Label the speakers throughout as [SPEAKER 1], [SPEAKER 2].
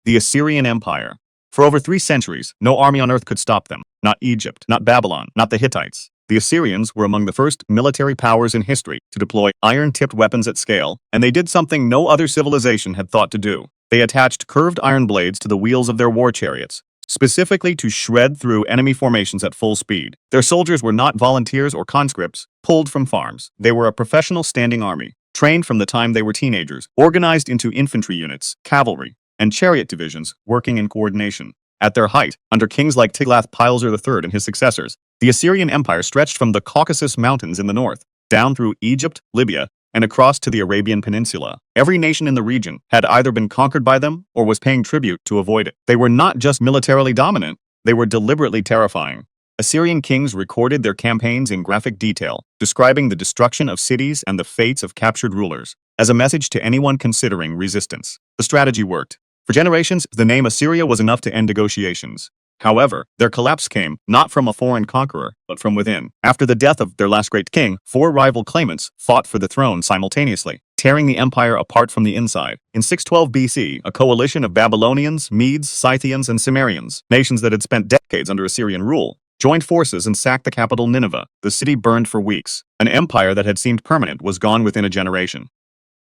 [SPEAKER 1] The Assyrian Empire. For over 3 centuries, no army on earth could stop them. Not Egypt, not Babylon, not the Hittites. The Assyrians were among the first military powers in history to deploy iron-tipped weapons at scale, and they did something no other civilization had thought to do. They attached curved iron blades to the wheels of their war chariots, specifically to shred through enemy formations at full speed. Their soldiers were not volunteers or conscripts, pulled from farms. They were a professional standing army, trained from the time they were teenagers, organized into infantry units, cavalry, and chariot divisions, working in coordination. At their height, under kings like Tiglath-Pileser III and his successors, the Assyrian Empire stretched from the Caucasus Mountains in the north, down through Egypt, Libya, and across to the Arabian Peninsula. Every nation in the region had either been conquered by them or was paying tribute to avoid it. They were not just militarily dominant, they were deliberately terrifying. Assyrian kings recorded their campaigns in graphic detail, describing the destruction of cities and the fates of captured rulers, as a message to anyone considering resistance. The strategy worked. For generations, the name Assyria was enough to end negotiations. However, their collapse came not from a foreign conqueror, but from within. After the death of their last great king, 4 rival claimants fought for the throne simultaneously, tearing the empire apart from the inside. In 612 BC, a coalition of Babylonians, Medes, Scythians, and Cimmerians, nations that had spent decades under Assyrian rule, joined forces and sacked the capital Nineveh. The city burned for weeks. An empire that had seemed permanent was gone within a generation.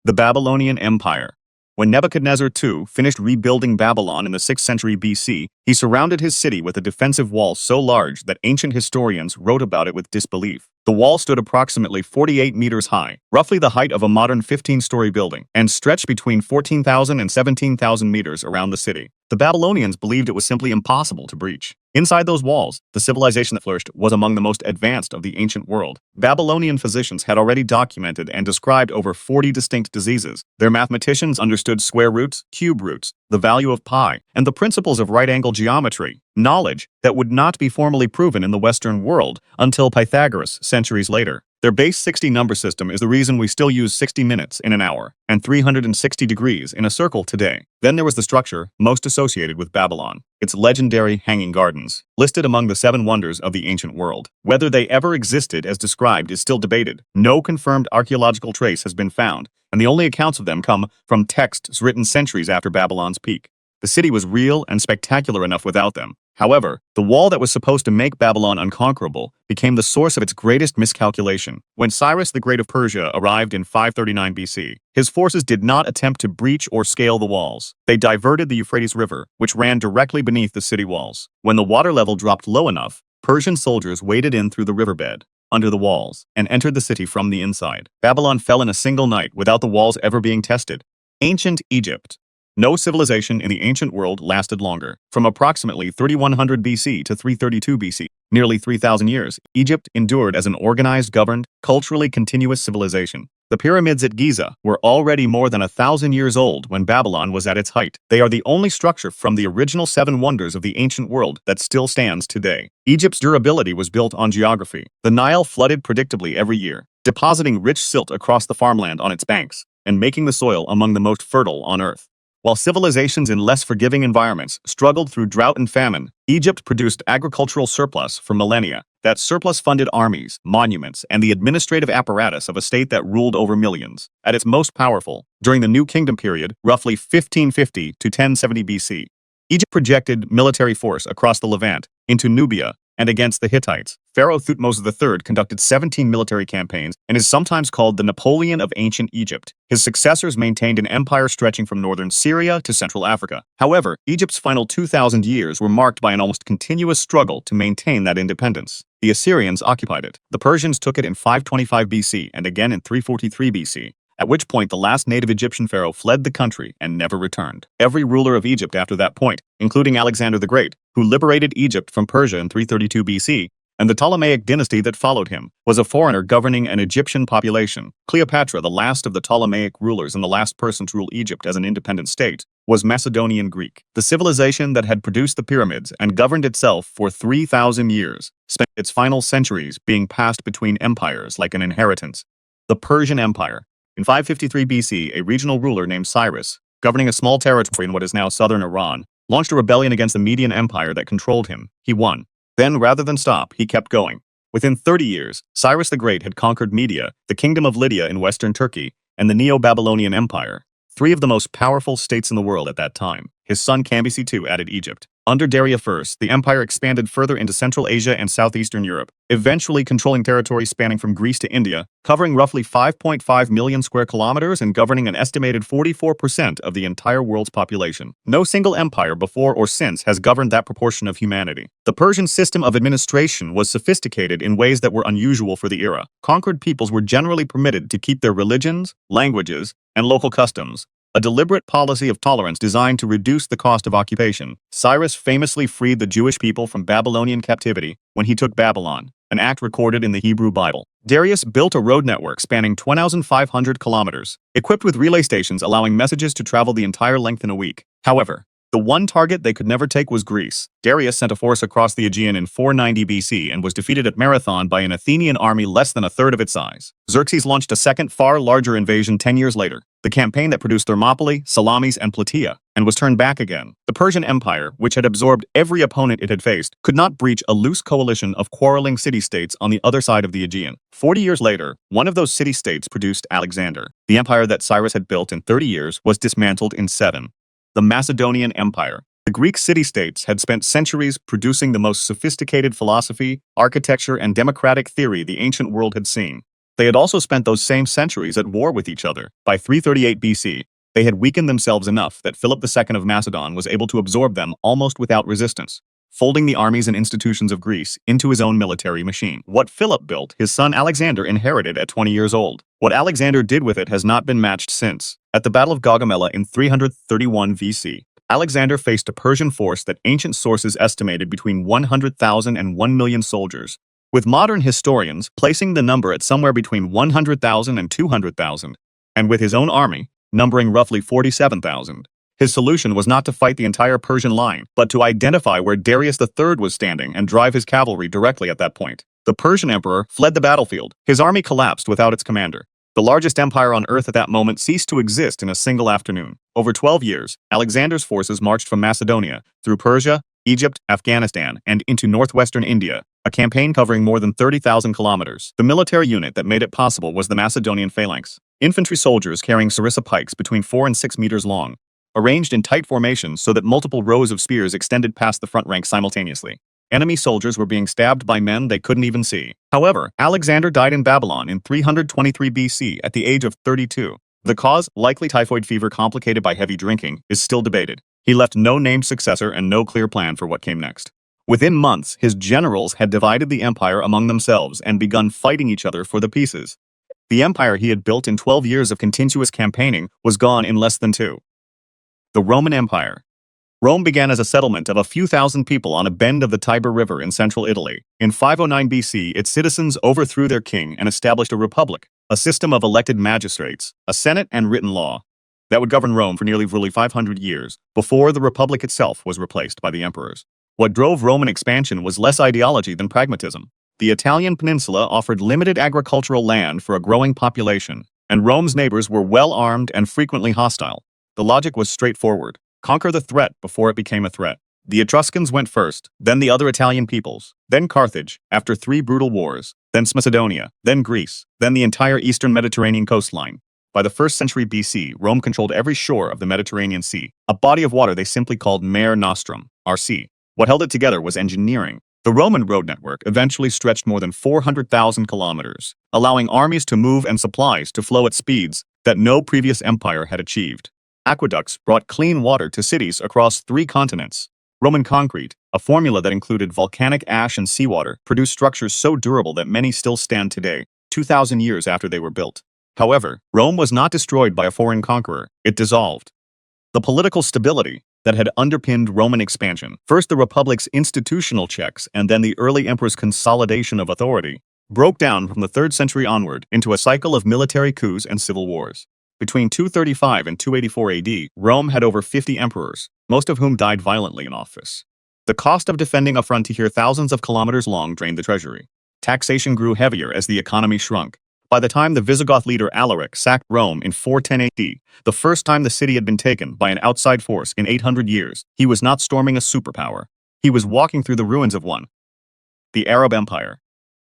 [SPEAKER 1] The Babylonian Empire. When Nebuchadnezzar II finished rebuilding Babylon in the 6th century BC, he surrounded his city with a defensive wall so large that ancient historians wrote about it with disbelief. The wall stood approximately 48 meters high, roughly the height of a modern 15-story building, and stretched between 14,000 and 17,000 meters around the city. The Babylonians believed it was simply impossible to breach. Inside those walls, the civilization that flourished was among the most advanced of the ancient world. Babylonian physicians had already documented and described over 40 distinct diseases. Their mathematicians understood square roots, cube roots, the value of pi, and the principles of right-angle geometry, knowledge that would not be formally proven in the Western world until Pythagoras centuries later. Their base 60 number system is the reason we still use 60 minutes in an hour and 360 degrees in a circle today. Then there was the structure most associated with Babylon, its legendary hanging gardens, listed among the 7 wonders of the ancient world. Whether they ever existed as described is still debated. No confirmed archaeological trace has been found, and the only accounts of them come from texts written centuries after Babylon's peak. The city was real and spectacular enough without them. However, the wall that was supposed to make Babylon unconquerable became the source of its greatest miscalculation. When Cyrus the Great of Persia arrived in 539 BC, his forces did not attempt to breach or scale the walls. They diverted the Euphrates River, which ran directly beneath the city walls. When the water level dropped low enough, Persian soldiers waded in through the riverbed, under the walls, and entered the city from the inside. Babylon fell in a single night without the walls ever being tested. Ancient Egypt. No civilization in the ancient world lasted longer. From approximately 3100 BC to 332 BC, nearly 3,000 years, Egypt endured as an organized, governed, culturally continuous civilization. The pyramids at Giza were already more than 1,000 years old when Babylon was at its height. They are the only structure from the original 7 wonders of the ancient world that still stands today. Egypt's durability was built on geography. The Nile flooded predictably every year, depositing rich silt across the farmland on its banks, and making the soil among the most fertile on earth. While civilizations in less forgiving environments struggled through drought and famine, Egypt produced agricultural surplus for millennia. That surplus funded armies, monuments, and the administrative apparatus of a state that ruled over millions. At its most powerful, during the New Kingdom period, roughly 1550 to 1070 BC, Egypt projected military force across the Levant, into Nubia, and against the Hittites. Pharaoh Thutmose III conducted 17 military campaigns and is sometimes called the Napoleon of ancient Egypt. His successors maintained an empire stretching from northern Syria to Central Africa. However, Egypt's final 2,000 years were marked by an almost continuous struggle to maintain that independence. The Assyrians occupied it. The Persians took it in 525 BC and again in 343 BC. At which point the last native Egyptian pharaoh fled the country and never returned. Every ruler of Egypt after that point, including Alexander the Great, who liberated Egypt from Persia in 332 BC, and the Ptolemaic dynasty that followed him, was a foreigner governing an Egyptian population. Cleopatra, the last of the Ptolemaic rulers and the last person to rule Egypt as an independent state, was Macedonian Greek. The civilization that had produced the pyramids and governed itself for 3,000 years spent its final centuries being passed between empires like an inheritance. The Persian Empire. In 553 BC, a regional ruler named Cyrus, governing a small territory in what is now southern Iran, launched a rebellion against the Median Empire that controlled him. He won. Then, rather than stop, he kept going. Within 30 years, Cyrus the Great had conquered Media, the Kingdom of Lydia in western Turkey, and the Neo-Babylonian Empire, 3 of the most powerful states in the world at that time. His son Cambyses II added Egypt. Under Darius I, the empire expanded further into Central Asia and Southeastern Europe, eventually controlling territory spanning from Greece to India, covering roughly 5.5 million square kilometers and governing an estimated 44% of the entire world's population. No single empire before or since has governed that proportion of humanity. The Persian system of administration was sophisticated in ways that were unusual for the era. Conquered peoples were generally permitted to keep their religions, languages, and local customs, a deliberate policy of tolerance designed to reduce the cost of occupation. Cyrus famously freed the Jewish people from Babylonian captivity when he took Babylon, an act recorded in the Hebrew Bible. Darius built a road network spanning 2,500 kilometers, equipped with relay stations allowing messages to travel the entire length in a week. However, the one target they could never take was Greece. Darius sent a force across the Aegean in 490 BC and was defeated at Marathon by an Athenian army less than a third of its size. Xerxes launched a second, far larger invasion 10 years later, the campaign that produced Thermopylae, Salamis, and Plataea, and was turned back again. The Persian Empire, which had absorbed every opponent it had faced, could not breach a loose coalition of quarreling city-states on the other side of the Aegean. 40 years later, one of those city-states produced Alexander. The empire that Cyrus had built in 30 years was dismantled in 7. The Macedonian Empire. The Greek city-states had spent centuries producing the most sophisticated philosophy, architecture, and democratic theory the ancient world had seen. They had also spent those same centuries at war with each other. By 338 BC, they had weakened themselves enough that Philip II of Macedon was able to absorb them almost without resistance, folding the armies and institutions of Greece into his own military machine. What Philip built, his son Alexander inherited at 20 years old. What Alexander did with it has not been matched since. At the Battle of Gaugamela in 331 BC, Alexander faced a Persian force that ancient sources estimated between 100,000 and 1 million soldiers, with modern historians placing the number at somewhere between 100,000 and 200,000, and with his own army numbering roughly 47,000. His solution was not to fight the entire Persian line, but to identify where Darius III was standing and drive his cavalry directly at that point. The Persian emperor fled the battlefield. His army collapsed without its commander. The largest empire on earth at that moment ceased to exist in a single afternoon. Over 12 years, Alexander's forces marched from Macedonia, through Persia, Egypt, Afghanistan, and into northwestern India, a campaign covering more than 30,000 kilometers. The military unit that made it possible was the Macedonian phalanx, infantry soldiers carrying sarissa pikes between 4 and 6 meters long, arranged in tight formations so that multiple rows of spears extended past the front ranks simultaneously. Enemy soldiers were being stabbed by men they couldn't even see. However, Alexander died in Babylon in 323 BC at the age of 32. The cause, likely typhoid fever complicated by heavy drinking, is still debated. He left no named successor and no clear plan for what came next. Within months, his generals had divided the empire among themselves and begun fighting each other for the pieces. The empire he had built in 12 years of continuous campaigning was gone in less than 2. The Roman Empire. Rome began as a settlement of a few thousand people on a bend of the Tiber River in central Italy. In 509 BC, its citizens overthrew their king and established a republic, a system of elected magistrates, a senate, and written law that would govern Rome for nearly 500 years before the republic itself was replaced by the emperors. What drove Roman expansion was less ideology than pragmatism. The Italian peninsula offered limited agricultural land for a growing population, and Rome's neighbors were well-armed and frequently hostile. The logic was straightforward. Conquer the threat before it became a threat. The Etruscans went first, then the other Italian peoples, then Carthage, after 3 brutal wars, then Macedonia, then Greece, then the entire eastern Mediterranean coastline. By the 1st century BC, Rome controlled every shore of the Mediterranean Sea, a body of water they simply called Mare Nostrum, RC. What held it together was engineering. The Roman road network eventually stretched more than 400,000 kilometers, allowing armies to move and supplies to flow at speeds that no previous empire had achieved. Aqueducts brought clean water to cities across 3 continents. Roman concrete, a formula that included volcanic ash and seawater, produced structures so durable that many still stand today, 2,000 years after they were built. However, Rome was not destroyed by a foreign conqueror. It dissolved. The political stability that had underpinned Roman expansion, first the republic's institutional checks and then the early emperor's consolidation of authority, broke down from the 3rd century onward into a cycle of military coups and civil wars. Between 235 and 284 AD, Rome had over 50 emperors, most of whom died violently in office. The cost of defending a frontier thousands of kilometers long drained the treasury. Taxation grew heavier as the economy shrunk. By the time the Visigoth leader Alaric sacked Rome in 410 AD, the first time the city had been taken by an outside force in 800 years, he was not storming a superpower. He was walking through the ruins of one. The Arab Empire.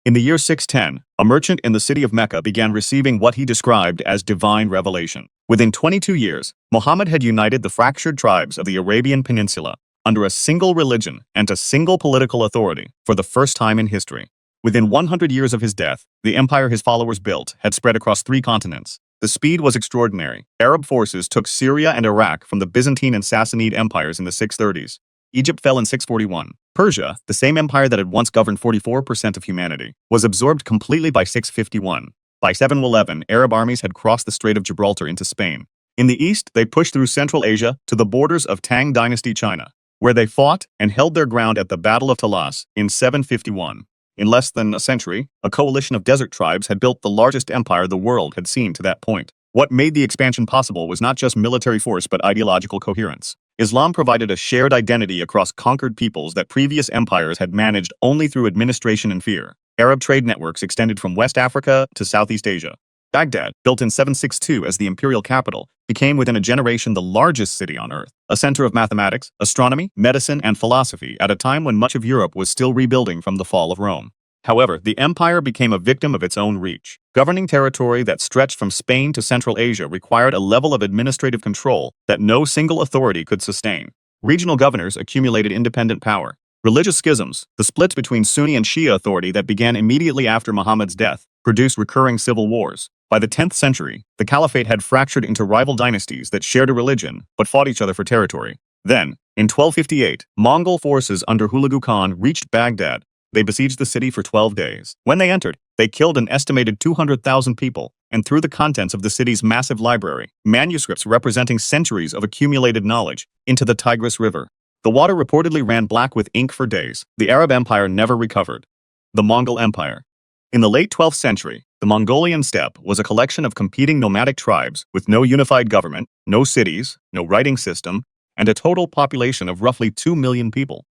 [SPEAKER 1] In the year 610, a merchant in the city of Mecca began receiving what he described as divine revelation. Within 22 years, Muhammad had united the fractured tribes of the Arabian Peninsula under a single religion and a single political authority for the first time in history. Within 100 years of his death, the empire his followers built had spread across 3 continents. The speed was extraordinary. Arab forces took Syria and Iraq from the Byzantine and Sassanid empires in the 630s. Egypt fell in 641. Persia, the same empire that had once governed 44% of humanity, was absorbed completely by 651. By 711, Arab armies had crossed the Strait of Gibraltar into Spain. In the east, they pushed through Central Asia to the borders of Tang Dynasty China, where they fought and held their ground at the Battle of Talas in 751. In less than a century, a coalition of desert tribes had built the largest empire the world had seen to that point. What made the expansion possible was not just military force but ideological coherence. Islam provided a shared identity across conquered peoples that previous empires had managed only through administration and fear. Arab trade networks extended from West Africa to Southeast Asia. Baghdad, built in 762 as the imperial capital, became within a generation the largest city on earth, a center of mathematics, astronomy, medicine, and philosophy at a time when much of Europe was still rebuilding from the fall of Rome. However, the empire became a victim of its own reach. Governing territory that stretched from Spain to Central Asia required a level of administrative control that no single authority could sustain. Regional governors accumulated independent power. Religious schisms, the splits between Sunni and Shia authority that began immediately after Muhammad's death, produced recurring civil wars. By the 10th century, the caliphate had fractured into rival dynasties that shared a religion but fought each other for territory. Then, in 1258, Mongol forces under Hulagu Khan reached Baghdad. They besieged the city for 12 days. When they entered, they killed an estimated 200,000 people and threw the contents of the city's massive library, manuscripts representing centuries of accumulated knowledge, into the Tigris River. The water reportedly ran black with ink for days. The Arab Empire never recovered. The Mongol Empire. In the late 12th century, the Mongolian steppe was a collection of competing nomadic tribes with no unified government, no cities, no writing system, and a total population of roughly 2 million people.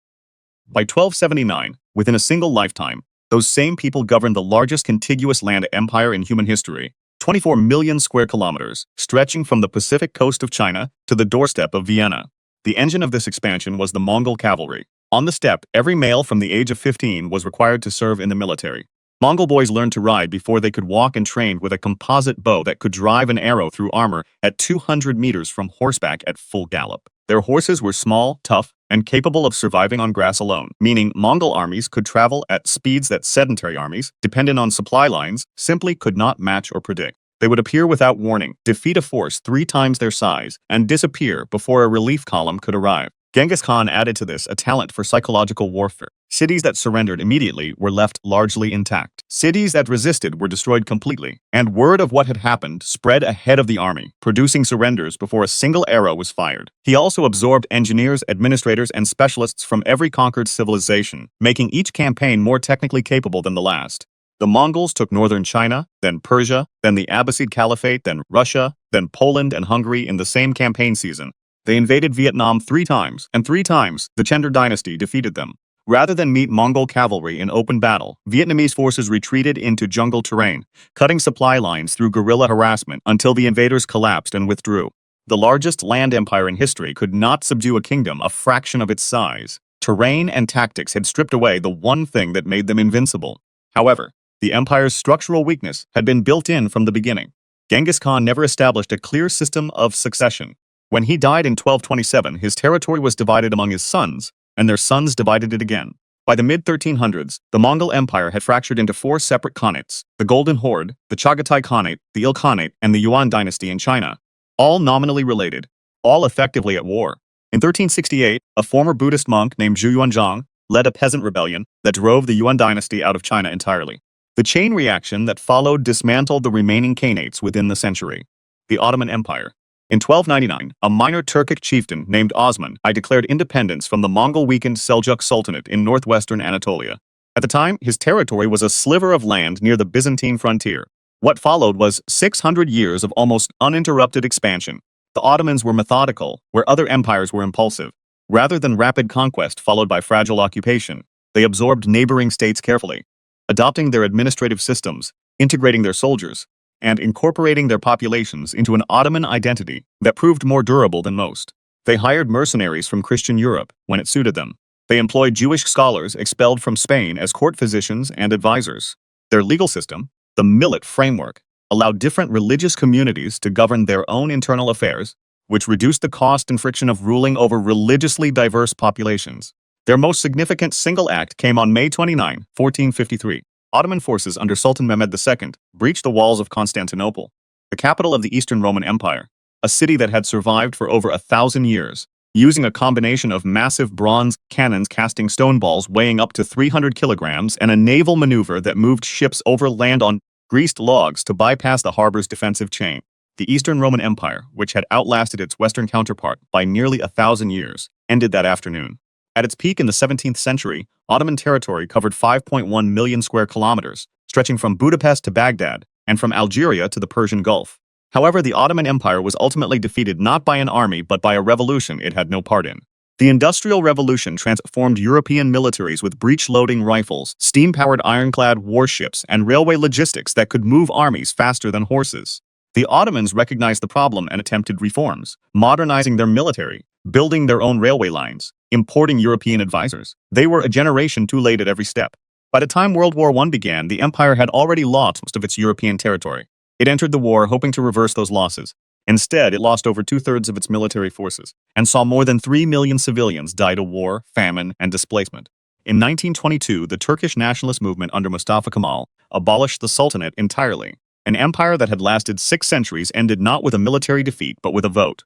[SPEAKER 1] By 1279, within a single lifetime, those same people governed the largest contiguous land empire in human history, 24 million square kilometers, stretching from the Pacific coast of China to the doorstep of Vienna. The engine of this expansion was the Mongol cavalry. On the steppe, every male from the age of 15 was required to serve in the military. Mongol boys learned to ride before they could walk and trained with a composite bow that could drive an arrow through armor at 200 meters from horseback at full gallop. Their horses were small, tough, and capable of surviving on grass alone, meaning Mongol armies could travel at speeds that sedentary armies, dependent on supply lines, simply could not match or predict. They would appear without warning, defeat a force 3 times their size, and disappear before a relief column could arrive. Genghis Khan added to this a talent for psychological warfare. Cities that surrendered immediately were left largely intact. Cities that resisted were destroyed completely, and word of what had happened spread ahead of the army, producing surrenders before a single arrow was fired. He also absorbed engineers, administrators, and specialists from every conquered civilization, making each campaign more technically capable than the last. The Mongols took northern China, then Persia, then the Abbasid Caliphate, then Russia, then Poland and Hungary in the same campaign season. They invaded Vietnam 3 times, and 3 times the Chender dynasty defeated them. Rather than meet Mongol cavalry in open battle, Vietnamese forces retreated into jungle terrain, cutting supply lines through guerrilla harassment until the invaders collapsed and withdrew. The largest land empire in history could not subdue a kingdom a fraction of its size. Terrain and tactics had stripped away the one thing that made them invincible. However, the empire's structural weakness had been built in from the beginning. Genghis Khan never established a clear system of succession. When he died in 1227, his territory was divided among his sons, and their sons divided it again. By the mid-1300s, the Mongol Empire had fractured into 4 separate khanates: the Golden Horde, the Chagatai Khanate, the Il Khanate, and the Yuan dynasty in China, all nominally related, all effectively at war. In 1368, a former Buddhist monk named Zhu Yuanzhang led a peasant rebellion that drove the Yuan dynasty out of China entirely. The chain reaction that followed dismantled the remaining khanates within the century. The Ottoman Empire. In 1299, a minor Turkic chieftain named Osman I declared independence from the Mongol-weakened Seljuk Sultanate in northwestern Anatolia. At the time, his territory was a sliver of land near the Byzantine frontier. What followed was 600 years of almost uninterrupted expansion. The Ottomans were methodical, where other empires were impulsive. Rather than rapid conquest followed by fragile occupation, they absorbed neighboring states carefully, adopting their administrative systems, integrating their soldiers, and incorporating their populations into an Ottoman identity that proved more durable than most. They hired mercenaries from Christian Europe when it suited them. They employed Jewish scholars expelled from Spain as court physicians and advisors. Their legal system, the Millet framework, allowed different religious communities to govern their own internal affairs, which reduced the cost and friction of ruling over religiously diverse populations. Their most significant single act came on May 29, 1453. Ottoman forces under Sultan Mehmed II breached the walls of Constantinople, the capital of the Eastern Roman Empire, a city that had survived for over 1,000 years, using a combination of massive bronze cannons casting stone balls weighing up to 300 kilograms and a naval maneuver that moved ships over land on greased logs to bypass the harbor's defensive chain. The Eastern Roman Empire, which had outlasted its Western counterpart by nearly 1,000 years, ended that afternoon. At its peak in the 17th century, Ottoman territory covered 5.1 million square kilometers, stretching from Budapest to Baghdad, and from Algeria to the Persian Gulf. However, the Ottoman Empire was ultimately defeated not by an army but by a revolution it had no part in. The Industrial Revolution transformed European militaries with breech-loading rifles, steam-powered ironclad warships, and railway logistics that could move armies faster than horses. The Ottomans recognized the problem and attempted reforms, modernizing their military, building their own railway lines, importing European advisors. They were a generation too late at every step. By the time World War I began, the empire had already lost most of its European territory. It entered the war hoping to reverse those losses. Instead, it lost over 2/3 of its military forces, and saw more than 3 million civilians die to war, famine, and displacement. In 1922, the Turkish nationalist movement under Mustafa Kemal abolished the Sultanate entirely. An empire that had lasted 6 centuries ended not with a military defeat but with a vote.